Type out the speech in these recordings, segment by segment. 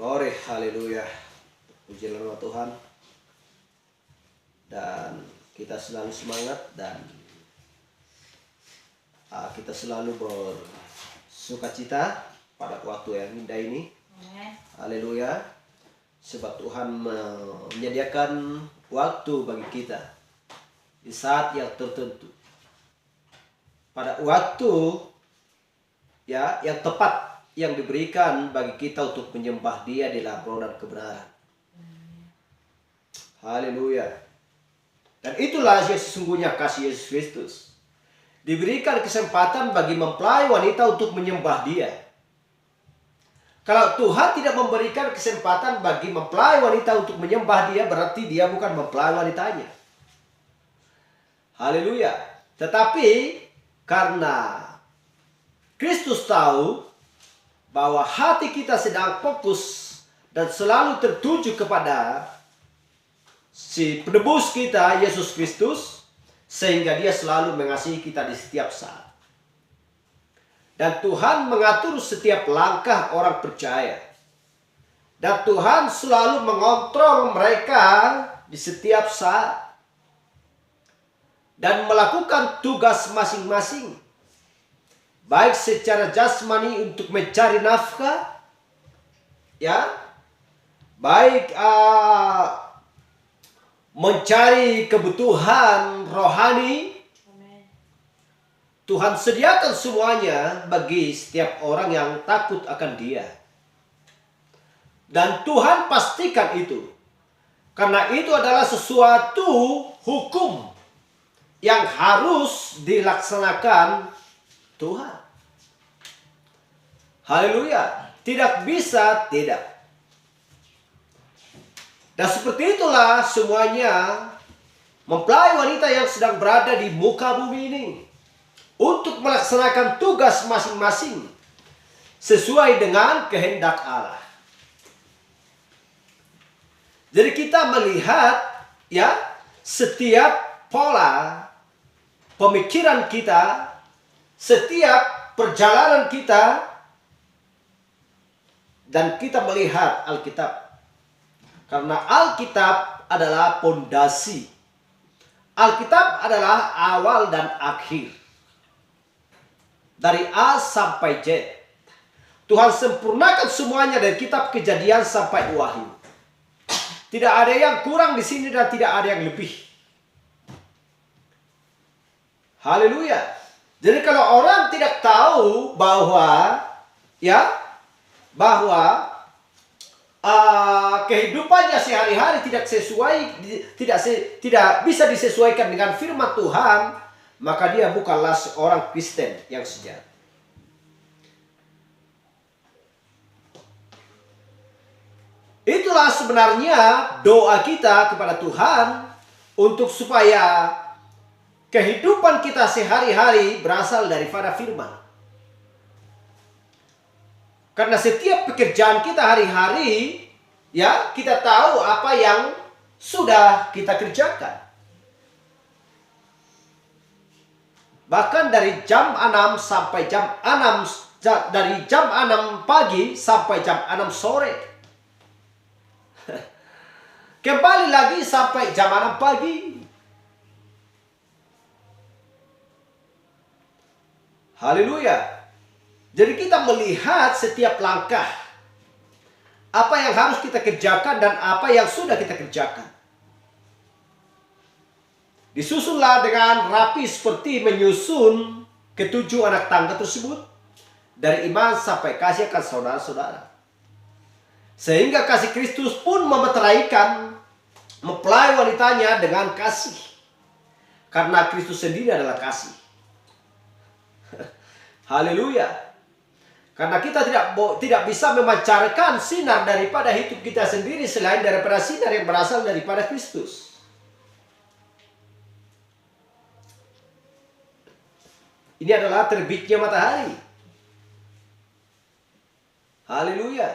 Glory, haleluya. Puji nama Tuhan. Dan kita selalu semangat dan kita selalu bersukacita pada waktu yang indah ini. Haleluya. Sebab Tuhan menyediakan waktu bagi kita di saat yang tertentu. Pada waktu yang tepat yang diberikan bagi kita untuk menyembah Dia di dalam roh dan kebenaran. Haleluya. Dan itulah sesungguhnya kasih Yesus Kristus. Diberikan kesempatan bagi mempelai wanita untuk menyembah Dia. Kalau Tuhan tidak memberikan kesempatan bagi mempelai wanita untuk menyembah Dia, berarti dia bukan mempelai wanitanya. Haleluya. Tetapi karena Kristus tahu bahwa hati kita sedang fokus dan selalu tertuju kepada si penebus kita, Yesus Kristus, sehingga Dia selalu mengasihi kita di setiap saat. Dan Tuhan mengatur setiap langkah orang percaya. Dan Tuhan selalu mengontrol mereka di setiap saat. Dan melakukan tugas masing-masing. Baik secara jasmani untuk mencari nafkah. Ya. Baik mencari kebutuhan rohani. Tuhan sediakan semuanya bagi setiap orang yang takut akan Dia. Dan Tuhan pastikan itu. Karena itu adalah sesuatu hukum yang harus dilaksanakan Tuhan. Haleluya. Tidak bisa tidak. Dan seperti itulah semuanya mempelai wanita yang sedang berada di muka bumi ini. Untuk melaksanakan tugas masing-masing sesuai dengan kehendak Allah. Jadi kita melihat ya setiap pola pemikiran kita, setiap perjalanan kita, dan kita melihat Alkitab. Karena Alkitab adalah pondasi. Alkitab adalah awal dan akhir. Dari A sampai Z. Tuhan sempurnakan semuanya dari kitab Kejadian sampai Wahyu. Tidak ada yang kurang di sini dan tidak ada yang lebih. Haleluya. Jadi kalau orang tidak tahu bahwa kehidupannya sehari-hari tidak bisa disesuaikan dengan firman Tuhan, maka dia bukanlah seorang Kristen yang sejati. Itulah sebenarnya doa kita kepada Tuhan untuk supaya kehidupan kita sehari-hari berasal daripada firman. Karena setiap pekerjaan kita hari-hari, kita tahu apa yang sudah kita kerjakan. Bahkan dari jam 6 sampai jam 6, dari jam 6 pagi sampai jam 6 sore. Kembali lagi sampai jam 6 pagi. Haleluya. Jadi kita melihat setiap langkah. Apa yang harus kita kerjakan dan apa yang sudah kita kerjakan. Disusunlah dengan rapi seperti menyusun ketujuh anak tangga tersebut. Dari iman sampai kasih akan saudara-saudara. Sehingga kasih Kristus pun memeteraikan mempelai wanitanya dengan kasih. Karena Kristus sendiri adalah kasih. Haleluya. Karena kita tidak bisa memancarkan sinar daripada hidup kita sendiri selain daripada sinar yang berasal daripada Kristus. Ini adalah terbitnya matahari. Haleluya.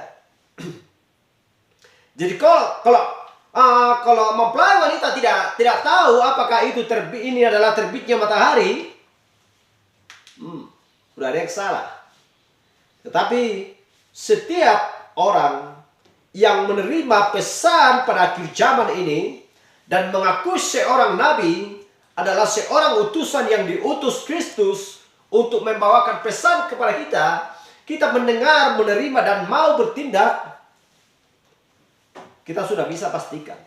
Jadi kalau mempelai wanita tidak tahu apakah itu ini adalah terbitnya matahari, udah ada yang salah. Tetapi setiap orang yang menerima pesan pada akhir zaman ini dan mengaku seorang nabi adalah seorang utusan yang diutus Kristus untuk membawakan pesan kepada kita, kita mendengar, menerima, dan mau bertindak, kita sudah bisa pastikan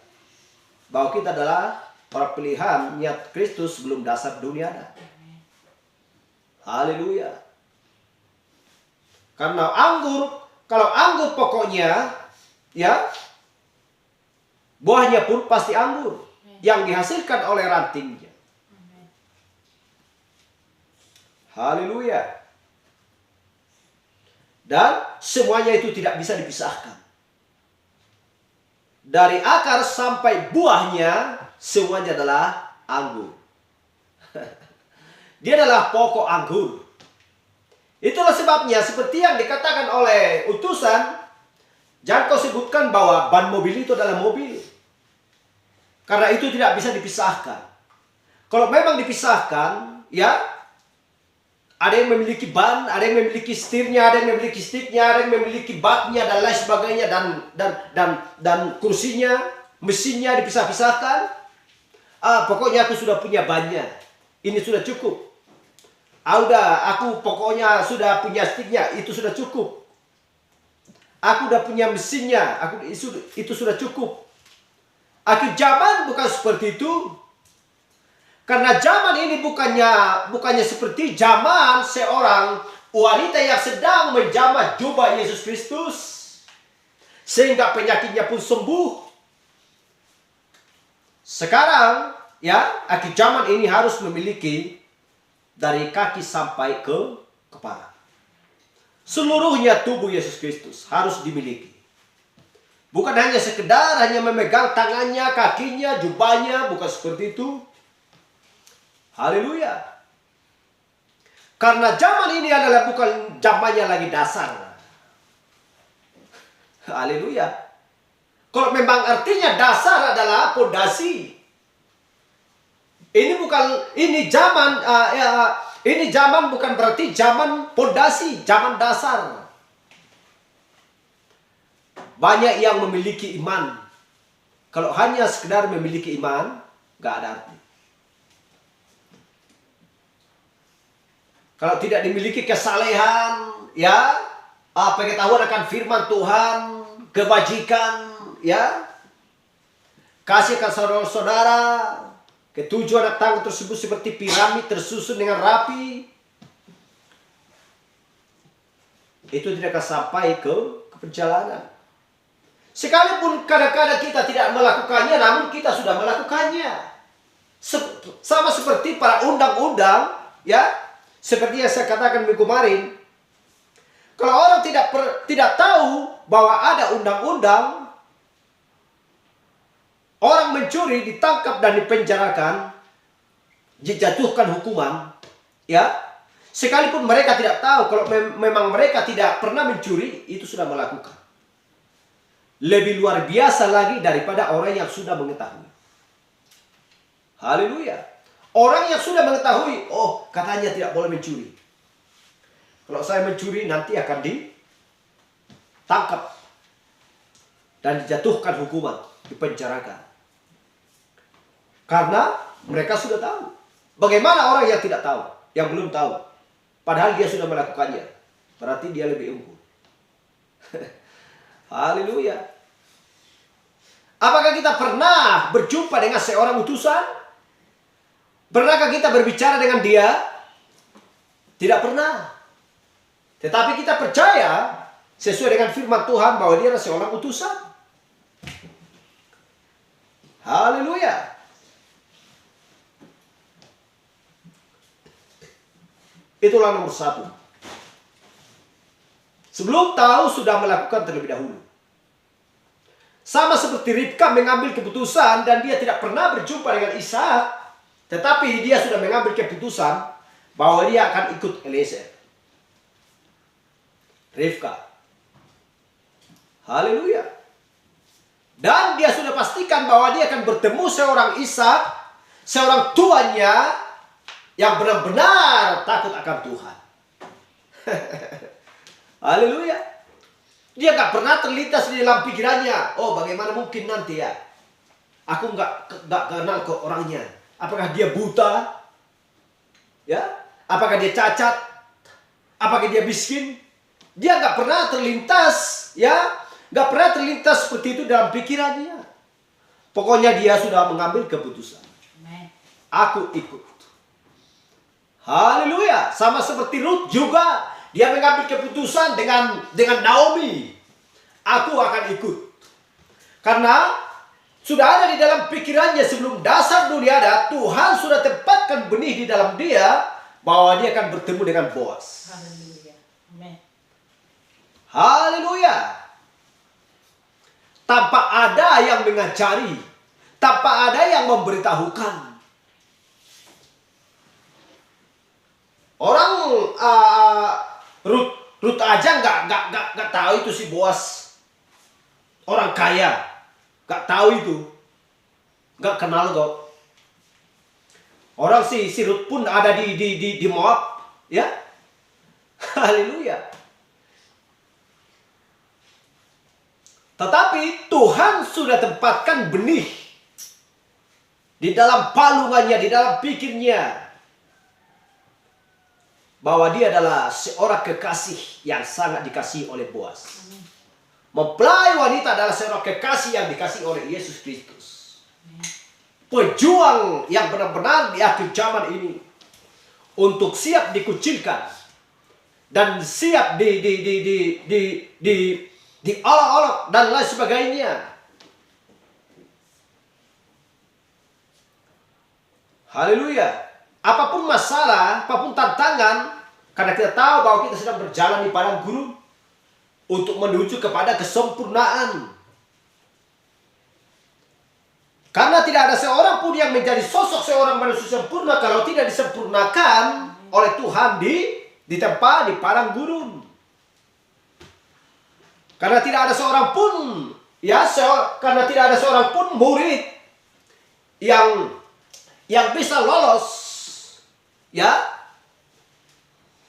bahwa kita adalah orang pilihan niat Kristus sebelum dasar dunia ada. Haleluya. Karena kalau anggur pokoknya, ya, buahnya pun pasti anggur yang dihasilkan oleh rantingnya. Haleluya. Dan semuanya itu tidak bisa dipisahkan. Dari akar sampai buahnya semuanya adalah anggur. Dia adalah pokok anggur. Itulah sebabnya seperti yang dikatakan oleh utusan, jangan kau sebutkan bahwa ban mobil itu adalah mobil. Karena itu tidak bisa dipisahkan. Kalau memang dipisahkan, ya, ada yang memiliki ban, ada yang memiliki setirnya, ada yang memiliki sticknya, ada yang memiliki baknya dan lain sebagainya, dan kursinya, mesinnya dipisah-pisahkan. Pokoknya aku sudah punya bannya. Ini sudah cukup. Aku pokoknya sudah punya sticknya, itu sudah cukup. Aku udah punya mesinnya, itu sudah cukup. Akhir zaman bukan seperti itu. Karena zaman ini bukannya seperti zaman seorang wanita yang sedang menjamah jubah Yesus Kristus sehingga penyakitnya pun sembuh. Sekarang, ya, akhir zaman ini harus memiliki dari kaki sampai ke kepala. Seluruhnya tubuh Yesus Kristus harus dimiliki. Bukan hanya sekedar hanya memegang tangannya, kakinya, jubahnya, bukan seperti itu. Haleluya. Karena zaman ini adalah bukan zamannya lagi dasar. Haleluya. Kalau memang artinya dasar adalah pondasi. Ini zaman bukan berarti zaman pondasi, zaman dasar. Banyak yang memiliki iman. Kalau hanya sekedar memiliki iman, gak ada arti. Kalau tidak dimiliki kesalehan, ya, pengetahuan akan firman Tuhan, kebajikan, ya, kasih ke saudara-saudara, ketujuh anak tangga tersebut seperti piramid tersusun dengan rapi, itu tidak akan sampai ke perjalanan. Sekalipun kadang-kadang kita tidak melakukannya, namun kita sudah melakukannya. Sama seperti para undang-undang, ya, seperti yang saya katakan minggu kemarin. Kalau orang tidak tahu bahwa ada undang-undang, orang mencuri ditangkap dan dipenjarakan, dijatuhkan hukuman, ya. Sekalipun mereka tidak tahu, kalau memang mereka tidak pernah mencuri, itu sudah melakukan. Lebih luar biasa lagi daripada orang yang sudah mengetahui. Haleluya. Orang yang sudah mengetahui, oh, katanya tidak boleh mencuri. Kalau saya mencuri nanti akan ditangkap dan dijatuhkan hukuman, dipenjarakan. Karena mereka sudah tahu. Bagaimana orang yang tidak tahu, yang belum tahu, padahal dia sudah melakukannya, berarti dia lebih unggul. Haleluya. Apakah kita pernah berjumpa dengan seorang utusan? Pernahkah kita berbicara dengan dia? Tidak pernah. Tetapi kita percaya sesuai dengan firman Tuhan bahwa dia adalah seorang utusan. Haleluya. Itulah nomor satu. Sebelum tahu sudah melakukan terlebih dahulu. Sama seperti Ribka mengambil keputusan dan dia tidak pernah berjumpa dengan Ishak, tetapi dia sudah mengambil keputusan bahwa dia akan ikut Eliezer. Ribka. Haleluya. Dan dia sudah pastikan bahwa dia akan bertemu seorang Ishak, seorang tuannya yang benar-benar takut akan Tuhan. Haleluya. Dia nggak pernah terlintas di dalam pikirannya. Oh, bagaimana mungkin nanti ya? Aku nggak kenal ke orangnya. Apakah dia buta? Ya? Apakah dia cacat? Apakah dia miskin? Dia nggak pernah terlintas, ya? Nggak pernah terlintas seperti itu dalam pikirannya. Pokoknya dia sudah mengambil keputusan. Aku ikut. Haleluya. Sama seperti Ruth juga. Dia mengambil keputusan dengan Naomi. Aku akan ikut. Karena sudah ada di dalam pikirannya sebelum dasar dunia ada. Tuhan sudah tempatkan benih di dalam dia. Bahwa dia akan bertemu dengan Boaz. Haleluya. Amen. Haleluya. Tanpa ada yang mengajari. Tanpa ada yang memberitahukan. Orang Ruth aja nggak tahu itu si Boaz orang kaya, nggak tahu itu, nggak kenal kok. Orang si Ruth pun ada di Moab, ya. Haleluya. Tetapi Tuhan sudah tempatkan benih di dalam palungannya, di dalam pikirnya. Bahwa dia adalah seorang kekasih yang sangat dikasihi oleh Boaz. Mempelai wanita adalah seorang kekasih yang dikasihi oleh Yesus Kristus. Pejuang yang benar-benar di akhir zaman ini. Untuk siap dikucilkan. Dan siap diolok-olok dan lain sebagainya. Haleluya. Apapun masalah, apapun tantangan, karena kita tahu bahwa kita sedang berjalan di padang gurun untuk menuju kepada kesempurnaan. Karena tidak ada seorang pun yang menjadi sosok seorang manusia sempurna kalau tidak disempurnakan oleh Tuhan di tempat di padang gurun. Karena tidak ada seorang pun, karena tidak ada seorang pun murid yang bisa lolos. Ya,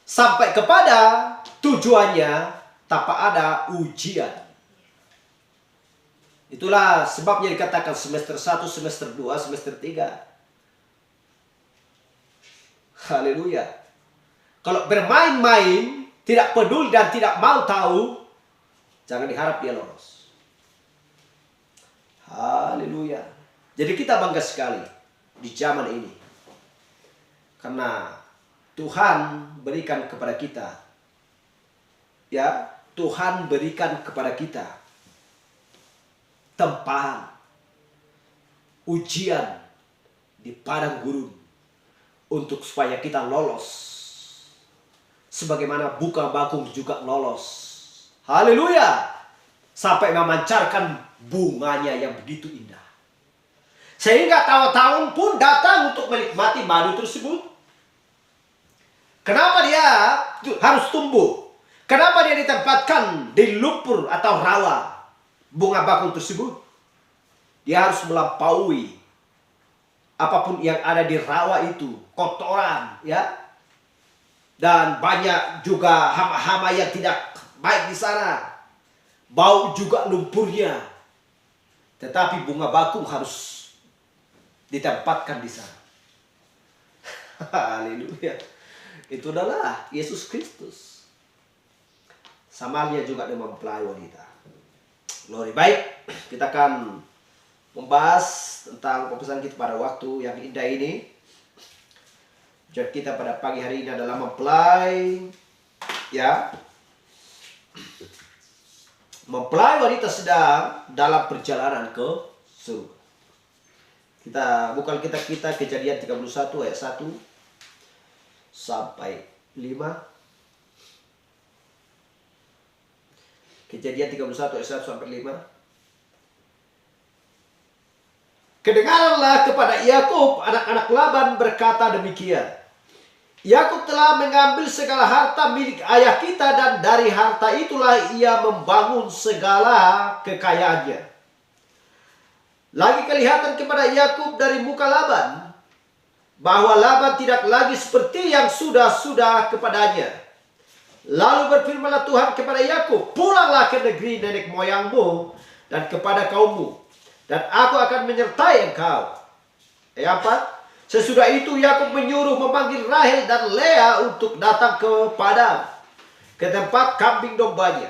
sampai kepada tujuannya tanpa ada ujian. Itulah sebabnya dikatakan semester 1, semester 2, semester 3. Haleluya. Kalau bermain-main, tidak peduli dan tidak mau tahu, jangan diharap dia lolos. Haleluya. Jadi kita bangga sekali di zaman ini. Karena Tuhan berikan kepada kita. Ya, Tuhan berikan kepada kita tempahan, ujian di padang gurun untuk supaya kita lolos. Sebagaimana buka bakung juga lolos. Haleluya. Sampai memancarkan bunganya yang begitu indah. Sehingga tahun-tahun pun datang untuk menikmati madu tersebut. Kenapa dia harus tumbuh? Kenapa dia ditempatkan di lumpur atau rawa bunga bakung tersebut? Dia harus melampaui apapun yang ada di rawa itu, kotoran, ya. Dan banyak juga hama-hama yang tidak baik di sana. Bau juga lumpurnya. Tetapi bunga bakung harus ditempatkan di sana. Haleluya. Itu adalah Yesus Kristus. Sama halnya juga dengan mempelai wanita. Glory. Baik, kita akan membahas tentang pesan kita pada waktu yang indah ini. Tujuan kita pada pagi hari ini adalah mempelai, ya. Mempelai wanita sedang dalam perjalanan ke surga. Kita bukan kita Kejadian 31 ayat 1 sampai 5. Kejadian 31 ayat 1 sampai 5. Kedengaranlah kepada Yakub anak-anak Laban berkata demikian. Yakub telah mengambil segala harta milik ayah kita dan dari harta itulah ia membangun segala kekayaannya. Lagi kelihatan kepada Yakub dari muka Laban bahwa Laban tidak lagi seperti yang sudah-sudah kepadanya. Lalu berfirmanlah Tuhan kepada Yakub, pulanglah ke negeri nenek moyangmu dan kepada kaummu, dan aku akan menyertai engkau. Ayat 4. Sesudah itu Yakub menyuruh memanggil Rahel dan Lea untuk datang ke padang, ke tempat kambing dombanya.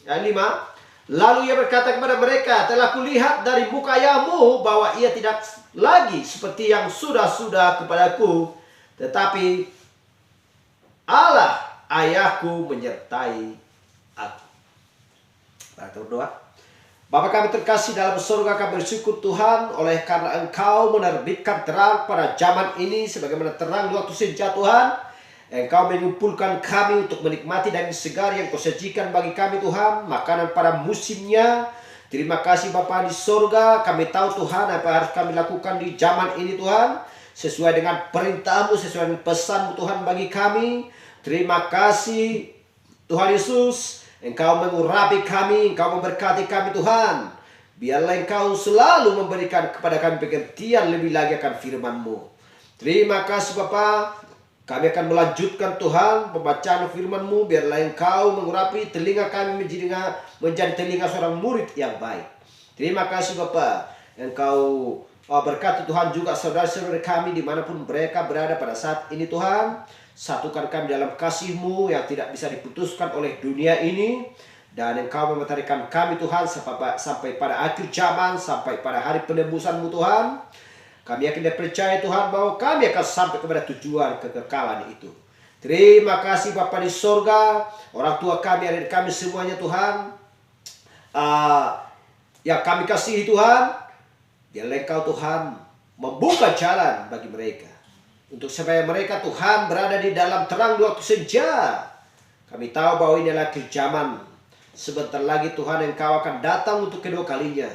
Ayat 5. Lalu ia berkata kepada mereka, telah kulihat dari muka ayahmu bahwa ia tidak lagi seperti yang sudah-sudah kepadaku, tetapi Allah ayahku menyertai aku. Kita berdoa. Bapa kami terkasih dalam surga, kami bersyukur Tuhan oleh karena Engkau menerbitkan terang pada zaman ini sebagaimana terang di waktu senja Tuhan. Engkau mengumpulkan kami untuk menikmati daging segar yang Kau sajikan bagi kami Tuhan, makanan pada musimnya. Terima kasih Bapa di surga, kami tahu Tuhan apa yang harus kami lakukan di zaman ini Tuhan, sesuai dengan perintah-Mu, sesuai dengan pesan-Mu Tuhan bagi kami. Terima kasih Tuhan Yesus, Engkau mengurapi kami, Engkau memberkati kami Tuhan. Biarlah Engkau selalu memberikan kepada kami pengertian lebih lagi akan firman-Mu. Terima kasih Bapa. Kami akan melanjutkan Tuhan pembacaan firman-Mu. Biarlah Engkau mengurapi telinga kami menjadi telinga seorang murid yang baik. Terima kasih Bapa. Engkau berkati Tuhan juga saudara-saudara kami dimanapun mereka berada pada saat ini Tuhan. Satukan kami dalam kasih-Mu yang tidak bisa diputuskan oleh dunia ini. Dan Engkau memelihara kami Tuhan sampai pada akhir zaman, sampai pada hari penebusan-Mu Tuhan. Kami yakin dan percaya Tuhan bahwa kami akan sampai kepada tujuan kekekalan itu. Terima kasih Bapa di sorga, orang tua kami, adik kami semuanya Tuhan, yang kami kasihi Tuhan. Biarlah Engkau Tuhan membuka jalan bagi mereka, untuk supaya mereka Tuhan berada di dalam terang di waktu senja. Kami tahu bahwa ini adalah zaman. Sebentar lagi Tuhan Engkau akan datang untuk kedua kalinya,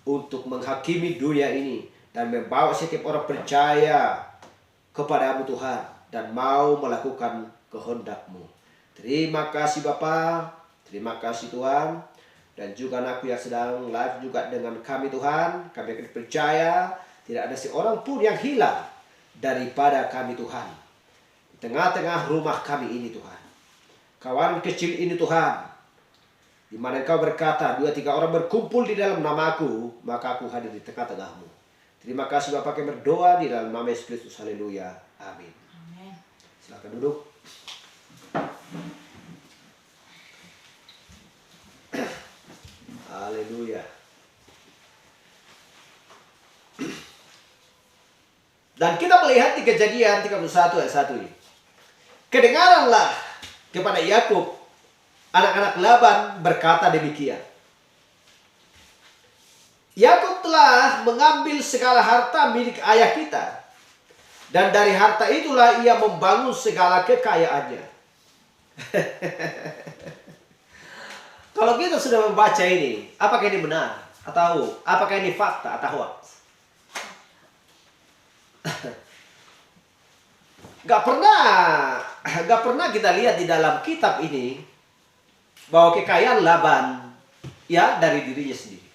untuk menghakimi dunia ini dan membawa setiap orang percaya kepada-Mu Tuhan dan mau melakukan kehendak-Mu. Terima kasih Bapa, terima kasih Tuhan. Dan juga anakku yang sedang live juga dengan kami Tuhan. Kami akan percaya tidak ada seorang pun yang hilang daripada kami Tuhan. Di tengah-tengah rumah kami ini Tuhan, kawan kecil ini Tuhan, di mana Engkau berkata 2-3 orang berkumpul di dalam nama-Ku, maka Aku hadir di tengah-tengah-Mu. Terima kasih Bapak, kami berdoa di dalam nama Yesus Kristus. Haleluya. Amin. Amin. Silakan duduk. Haleluya. Dan kita melihat di Kejadian 31 ayat 1 ini. Kedengaranlah kepada Yakub anak-anak Laban berkata demikian. Yakub telah mengambil segala harta milik ayah kita, dan dari harta itulah ia membangun segala kekayaannya. Kalau kita sudah membaca ini, apakah ini benar? Atau apakah ini fakta atau hoax? Gak pernah kita lihat di dalam kitab ini bahwa kekayaan Laban ya dari dirinya sendiri.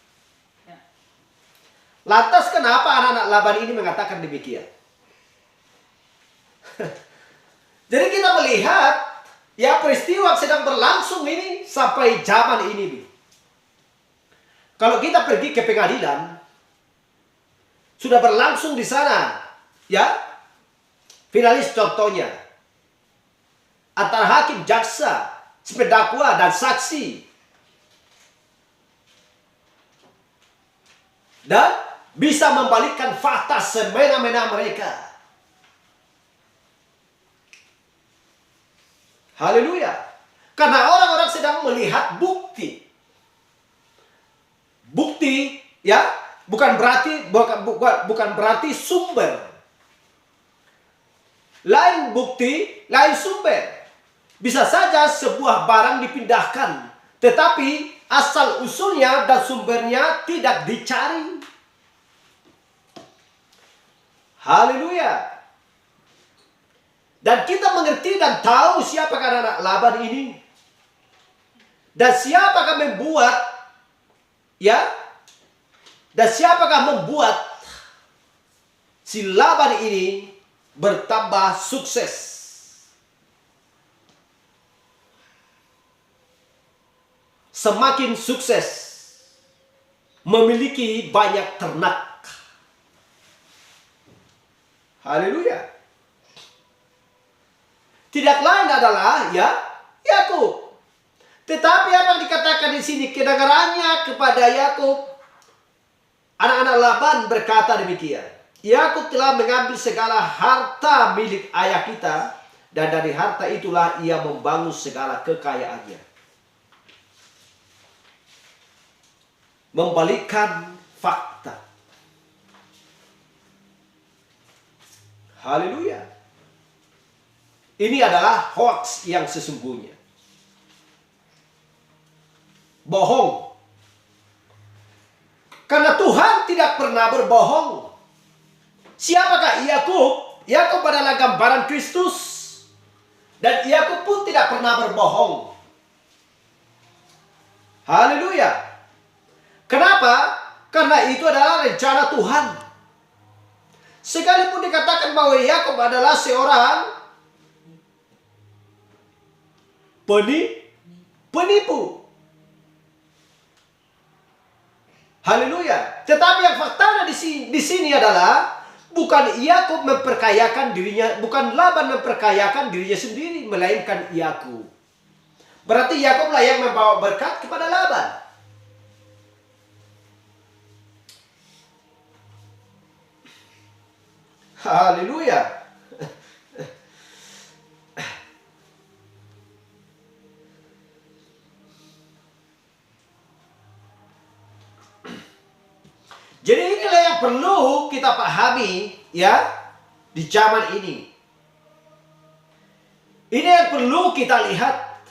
Lantas kenapa anak-anak Laban ini mengatakan demikian? Jadi kita melihat ya peristiwa sedang berlangsung ini sampai zaman ini. Kalau kita pergi ke pengadilan, sudah berlangsung di sana, ya, finalis contohnya antara hakim, jaksa, pendakwa dan saksi, dan bisa membalikkan fakta semena-mena mereka. Haleluya. Karena orang-orang sedang melihat bukti. Bukti ya, bukan berarti sumber. Lain bukti, lain sumber. Bisa saja sebuah barang dipindahkan, tetapi asal usulnya dan sumbernya tidak dicari. Haleluya. Dan kita mengerti dan tahu siapakah anak Laban ini. Dan siapakah membuat ya? Dan siapakah membuat si Laban ini bertambah sukses? semakin sukses, memiliki banyak ternak. Haleluya. Tidak lain adalah Yakub. Tetapi apa yang dikatakan di sini, kedengarannya kepada Yakub, anak-anak Laban berkata demikian. Yakub telah mengambil segala harta milik ayah kita, dan dari harta itulah ia membangun segala kekayaannya. Membalikkan fakta. Haleluya. Ini adalah hoax yang sesungguhnya. Bohong. Karena Tuhan tidak pernah berbohong. Siapakah Yakub? Yakub adalah gambaran Kristus. Dan Yakub pun tidak pernah berbohong. Haleluya. Kenapa? Karena itu adalah rencana Tuhan. Sekalipun dikatakan bahwa Yakub adalah seorang penipu. Haleluya. Tetapi yang faktanya di sini adalah bukan Yakub memperkayakan dirinya, bukan Laban memperkayakan dirinya sendiri, melainkan Yakub. Berarti Yakublah yang membawa berkat kepada Laban. Haleluya. Jadi inilah yang perlu kita pahami di zaman ini. Ini yang perlu kita lihat.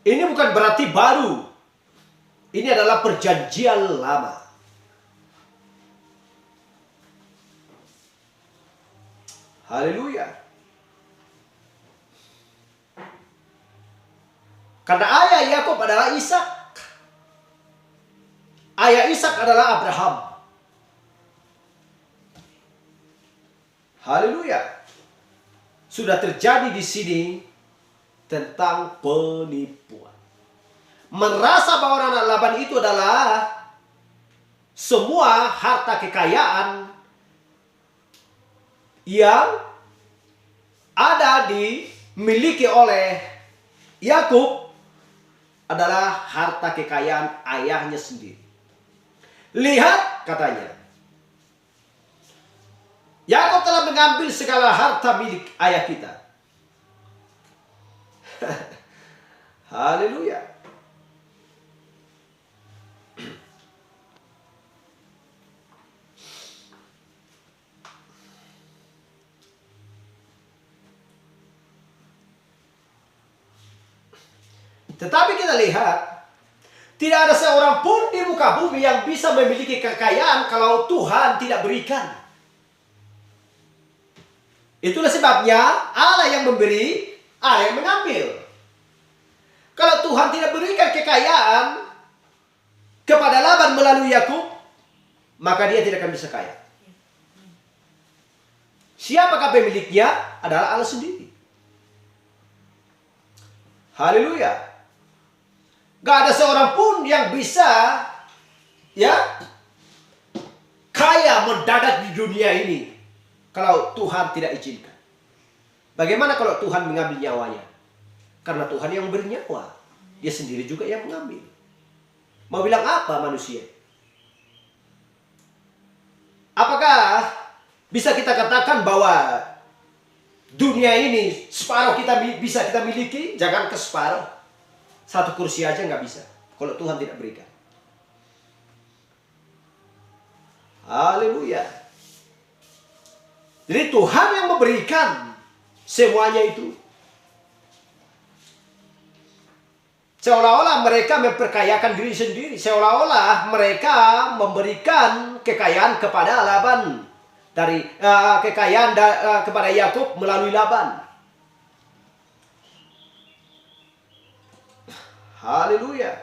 Ini bukan berarti baru. Ini adalah perjanjian lama. Haleluya. Karena ayah Yakub adalah Ishak. Ayah Ishak adalah Abraham. Haleluya. Sudah terjadi di sini tentang penipuan. Merasa bahwa anak Laban itu adalah semua harta kekayaan yang ada dimiliki oleh Yakub adalah harta kekayaan ayahnya sendiri. Lihat katanya, Yakub telah mengambil segala harta milik ayah kita. Haleluya. Tetapi kita lihat, tidak ada seorang pun di muka bumi yang bisa memiliki kekayaan kalau Tuhan tidak berikan. Itulah sebabnya Allah yang memberi, Allah yang mengambil. Kalau Tuhan tidak berikan kekayaan kepada Laban melalui Yakub, maka dia tidak akan bisa kaya. Siapakah pemiliknya? Adalah Allah sendiri. Haleluya. Gak ada seorang pun yang bisa kaya mendadak di dunia ini kalau Tuhan tidak izinkan. Bagaimana kalau Tuhan mengambil nyawanya? Karena Tuhan yang bernyawa, dia sendiri juga yang mengambil. Mau bilang apa manusia? Apakah bisa kita katakan bahwa dunia ini separuh bisa kita miliki? Jangan ke separuh. Satu kursi aja nggak bisa kalau Tuhan tidak berikan. Haleluya. Jadi Tuhan yang memberikan semuanya itu. Seolah-olah mereka memperkayakan diri sendiri. Seolah-olah mereka memberikan kekayaan kepada Laban. Dari kekayaan kepada Yakub melalui Laban. Haleluya.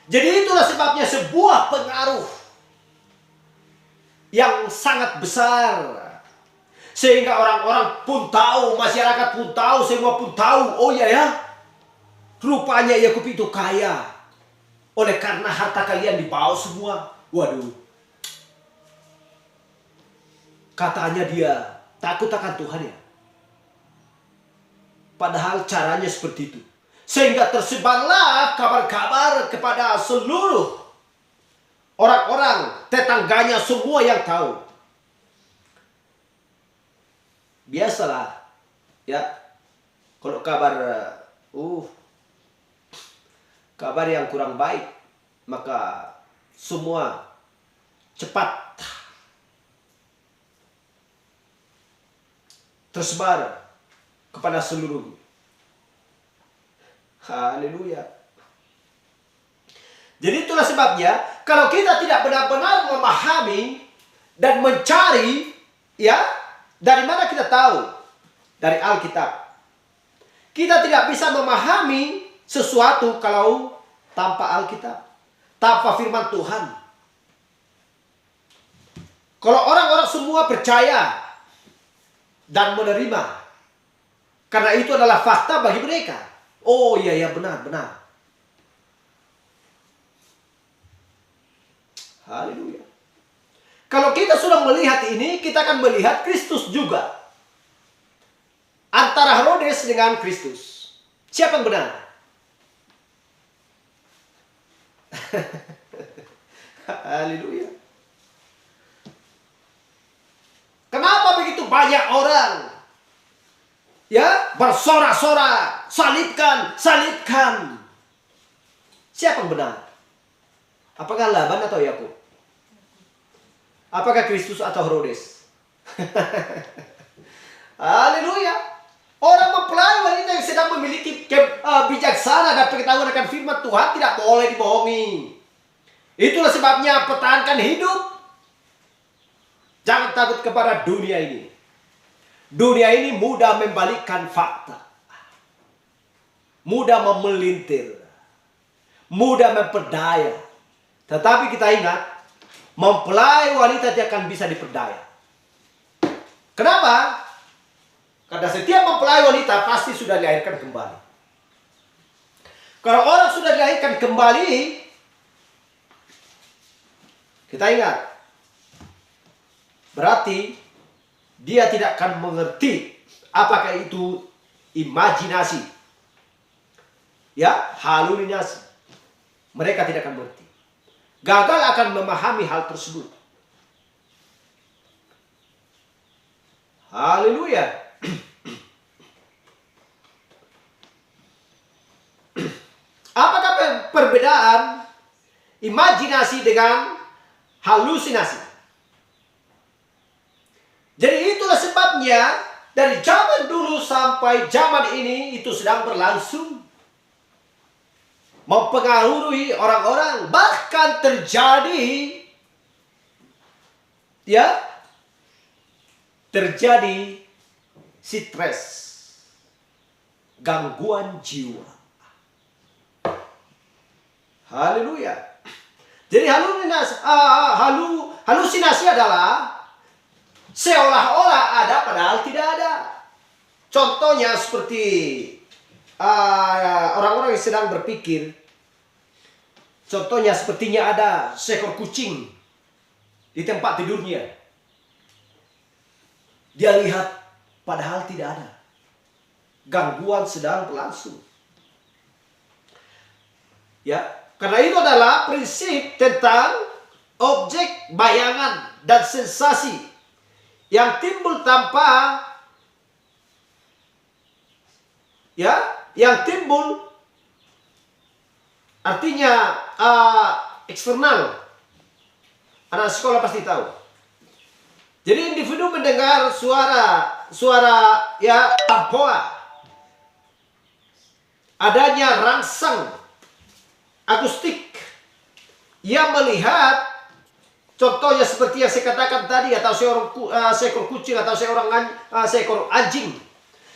Jadi itulah sebabnya sebuah pengaruh yang sangat besar. Sehingga orang-orang pun tahu, masyarakat pun tahu, semua pun tahu. Oh iya ya, Rupanya Yakub itu kaya. Oleh karena harta kalian dibawa semua. Waduh. Katanya dia takut akan Tuhan ya. Padahal caranya seperti itu. Sehingga tersebarlah kabar-kabar kepada seluruh orang-orang, tetangganya, semua yang tahu. Biasalah ya, kalau kabar kabar yang kurang baik, maka semua cepat tersebar kepada seluruh. Haleluya. Jadi itulah sebabnya kalau kita tidak benar-benar memahami dan mencari, ya, dari mana kita tahu? Dari Alkitab. Kita tidak bisa memahami sesuatu kalau tanpa Alkitab, tanpa firman Tuhan. Kalau orang-orang semua percaya dan menerima, karena itu adalah fakta bagi mereka. Oh iya, benar. Haleluya. Kalau kita sudah melihat ini, kita akan melihat Kristus juga. Antara Herodes dengan Kristus, siapa yang benar? Haleluya. Kenapa begitu banyak orang ya bersorak-sorak, salibkan? Siapa yang benar? Apakah Laban atau Yakub? Apakah Kristus atau Herodes? Haleluya. Orang mempelai wanita yang sedang memiliki bijaksana dan pengetahuan akan firman Tuhan tidak boleh dibohongi. Itulah sebabnya pertahankan hidup. Jangan takut kepada dunia ini. Dunia ini mudah membalikkan fakta. Mudah memelintir. Mudah memperdaya. Tetapi kita ingat, mempelai wanita tidak akan bisa diperdaya. Kenapa? Karena setiap mempelai wanita pasti sudah dilahirkan kembali. Kalau orang sudah dilahirkan kembali, kita ingat, berarti dia tidak akan mengerti apakah itu imajinasi, ya, halusinasi. Mereka tidak akan mengerti. Gagal akan memahami hal tersebut. Haleluya. Apakah perbedaan imajinasi dengan halusinasi? Jadi itulah sebabnya dari zaman dulu sampai zaman ini itu sedang berlangsung, mempengaruhi orang-orang, bahkan terjadi stres, gangguan jiwa. Haleluya. Jadi halusinasi adalah seolah-olah ada padahal tidak ada. Contohnya seperti orang-orang yang sedang berpikir, contohnya sepertinya ada seekor kucing di tempat tidurnya. Dia lihat padahal tidak ada. Gangguan sedang berlangsung. Ya, karena itu adalah prinsip tentang objek, bayangan, dan sensasi yang timbul tanpa yang timbul artinya eksternal. Anak sekolah pasti tahu. Jadi individu mendengar suara ya tampoa, adanya rangsang akustik yang melihat, contohnya seperti yang saya katakan tadi, atau seekor kucing atau seekor anjing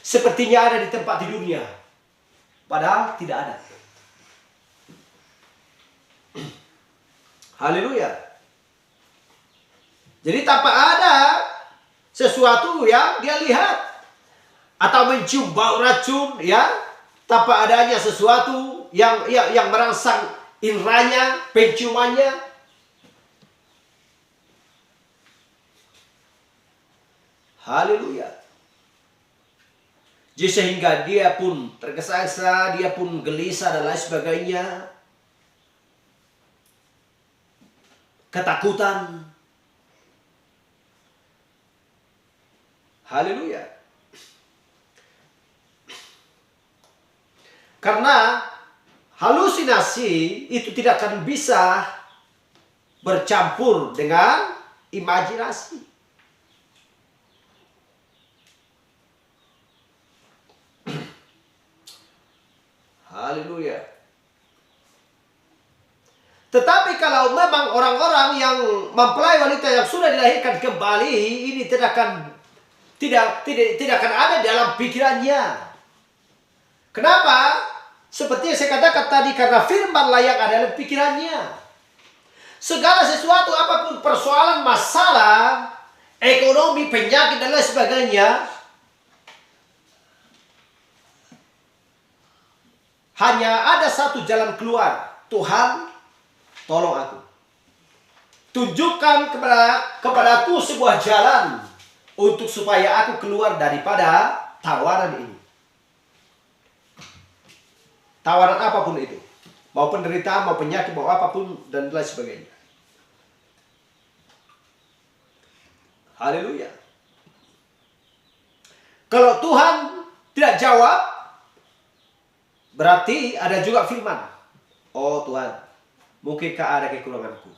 sepertinya ada di tempat tidurnya, padahal tidak ada. Haleluya. Jadi tanpa ada sesuatu yang dia lihat atau mencium bau racun, ya, tanpa adanya sesuatu yang merangsang indranya, penciumannya. Haleluya. Jadi sehingga dia pun tergesa-gesa, dia pun gelisah dan lain sebagainya. Ketakutan. Haleluya. Karena halusinasi itu tidak akan bisa bercampur dengan imajinasi. Haleluya. Tetapi kalau memang orang-orang yang mempelai wanita yang sudah dilahirkan kembali, ini tidak akan ada dalam pikirannya. Kenapa? Seperti yang saya katakan tadi, karena firman-lah yang ada dalam pikirannya. Segala sesuatu, apapun persoalan, masalah, ekonomi, penyakit, dan lain sebagainya, hanya ada satu jalan keluar. Tuhan, tolong aku. Tunjukkan kepadaku sebuah jalan untuk supaya aku keluar daripada tawaran ini. Tawaran apapun itu. Mau penderitaan, mau penyakit, mau apapun, dan lain sebagainya. Haleluya. Kalau Tuhan tidak jawab, berarti ada juga firman. Oh Tuhan, mungkinkah ada kekuranganku?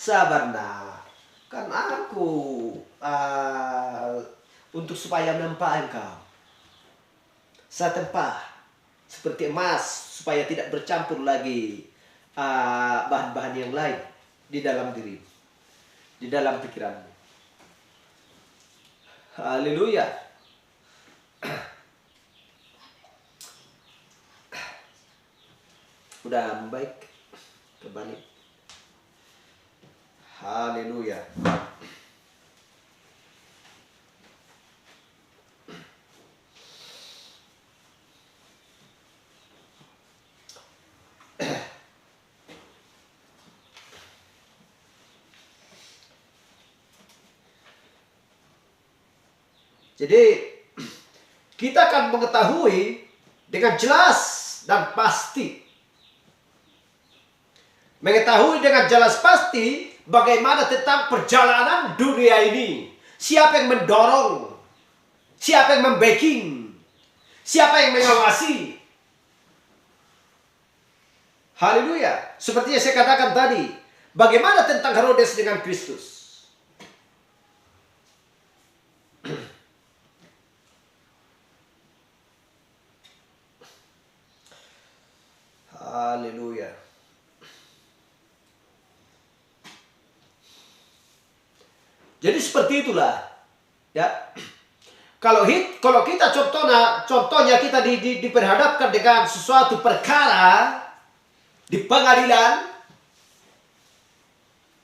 Sabar nak. Kan aku untuk supaya menempah engkau. Saya tempah seperti emas supaya tidak bercampur lagi bahan-bahan yang lain di dalam diri, di dalam pikiranmu. Haleluya. Udah baik kembali. Haleluya. Jadi kita akan mengetahui dengan jelas dan pasti. Mengetahui dengan jelas pasti bagaimana tentang perjalanan dunia ini. Siapa yang mendorong? Siapa yang membacking? Siapa yang mengawasi? Haleluya. Seperti yang saya katakan tadi. Bagaimana tentang Herodes dengan Kristus? Haleluya. Jadi seperti itulah, ya. Kalau kita contohnya kita diperhadapkan dengan sesuatu perkara di pengadilan,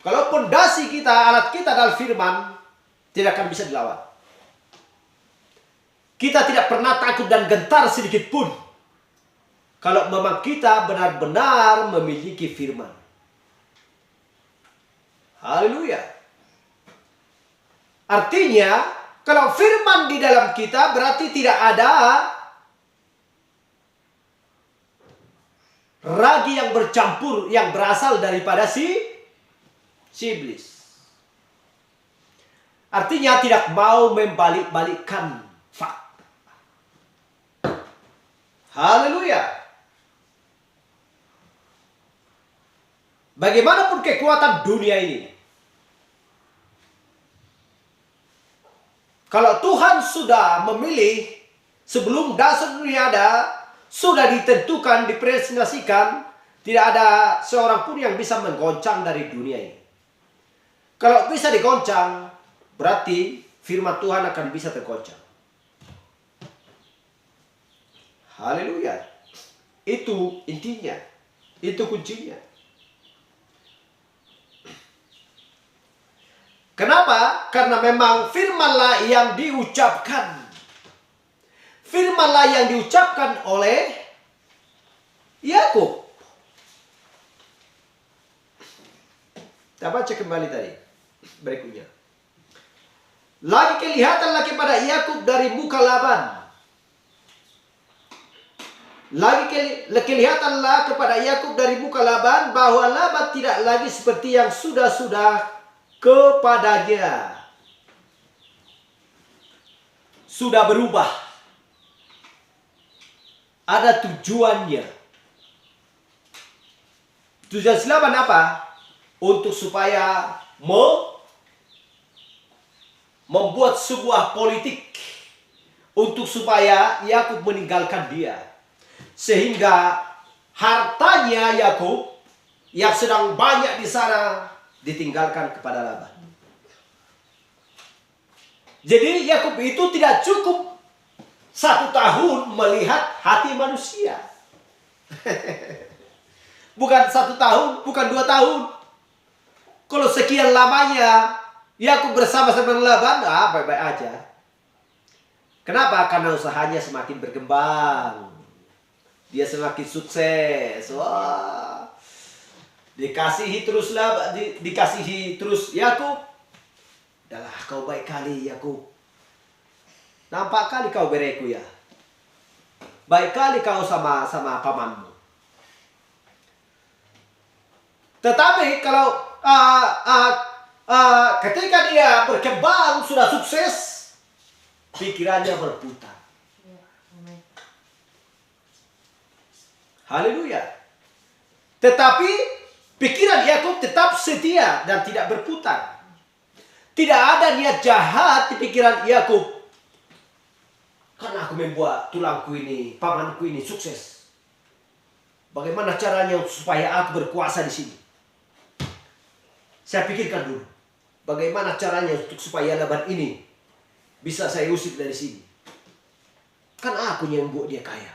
kalau pondasi kita, alat kita adalah firman, tidak akan bisa dilawan. Kita tidak pernah takut dan gentar sedikit pun kalau memang kita benar-benar memiliki firman. Haleluya. Artinya, kalau firman di dalam kita berarti tidak ada ragi yang bercampur yang berasal daripada si iblis. Artinya tidak mau membalik-balikkan fakta. Haleluya. Bagaimanapun kekuatan dunia ini, kalau Tuhan sudah memilih sebelum dasar dunia ada, sudah ditentukan, dipresentasikan, tidak ada seorang pun yang bisa menggoncang dari dunia ini. Kalau bisa digoncang, berarti firman Tuhan akan bisa tergoncang. Haleluya. Itu intinya. Itu kuncinya. Kenapa? Karena memang firmanlah yang diucapkan. firmanlah yang diucapkan oleh Yakub. Kita baca kembali tadi berikutnya. Lagi kelihatanlah kepada Yakub dari muka Laban. Lagi kelihatanlah kepada Yakub dari muka Laban bahwa Laban tidak lagi seperti yang sudah-sudah kepadanya. Sudah berubah. Ada tujuannya. Tujuan Laban apa? Untuk supaya membuat sebuah politik untuk supaya Yakub meninggalkan dia, sehingga hartanya Yakub yang sedang banyak di sana ditinggalkan kepada Laban. Jadi Yakub itu tidak cukup 1 tahun melihat hati manusia. Bukan 1 tahun, bukan 2 tahun. Kalau sekian lamanya Yakub bersama-sama dengan Laban, baik-baik aja. Kenapa? Karena usahanya semakin berkembang. Dia semakin sukses. Wah. Dikasihi terus Laban, dikasihi terus Yakub. Udahlah, kau baik kali Yakub. Nampak kali kau bereku ya. Baik kali kau sama pamanmu. Tetapi kalau ketika dia berkembang, sudah sukses, pikirannya berputar. Haleluya. Tetapi pikiran Yakub tetap setia dan tidak berputar. Tidak ada niat jahat di pikiran Yakub. Karena aku membuat tulangku ini, pamanku ini sukses. Bagaimana caranya supaya aku berkuasa di sini? Saya pikirkan dulu. Bagaimana caranya supaya Laban ini bisa saya usir dari sini? Kan aku yang membuat dia kaya.